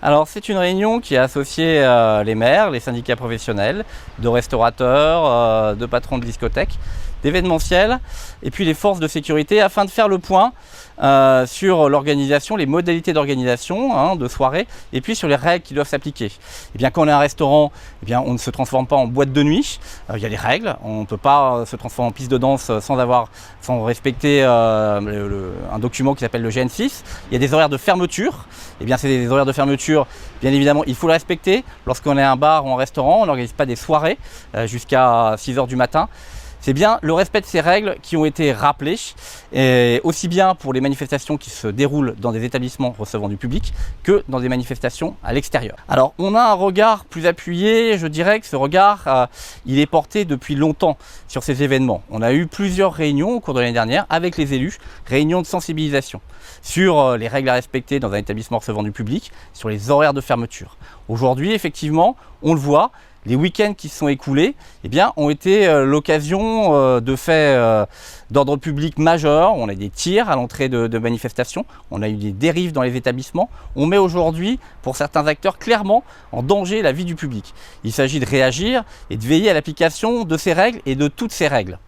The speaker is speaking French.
Alors c'est une réunion qui a associé les maires, les syndicats professionnels, de restaurateurs, de patrons de discothèques, d'événementiels et puis les forces de sécurité afin de faire le point sur l'organisation, les modalités d'organisation de soirée et puis sur les règles qui doivent s'appliquer. Et bien quand on est un restaurant, eh bien, on ne se transforme pas en boîte de nuit, il y a des règles, on ne peut pas se transformer en piste de danse sans respecter un document qui s'appelle le GN6. Il y a des horaires de fermeture, et bien c'est des horaires de fermeture, bien évidemment il faut le respecter. Lorsqu'on est un bar ou un restaurant, on n'organise pas des soirées jusqu'à 6 h du matin. C'est bien le respect de ces règles qui ont été rappelées, et aussi bien pour les manifestations qui se déroulent dans des établissements recevant du public que dans des manifestations à l'extérieur. Alors on a un regard plus appuyé, je dirais que ce regard il est porté depuis longtemps sur ces événements. On a eu plusieurs réunions au cours de l'année dernière avec les élus, réunions de sensibilisation sur les règles à respecter dans un établissement recevant du public, sur les horaires de fermeture. Aujourd'hui effectivement on le voit, les week-ends qui se sont écoulés ont été l'occasion de faits d'ordre public majeurs. On a des tirs à l'entrée de manifestations, on a eu des dérives dans les établissements. On met aujourd'hui, pour certains acteurs, clairement en danger la vie du public. Il s'agit de réagir et de veiller à l'application de ces règles et de toutes ces règles.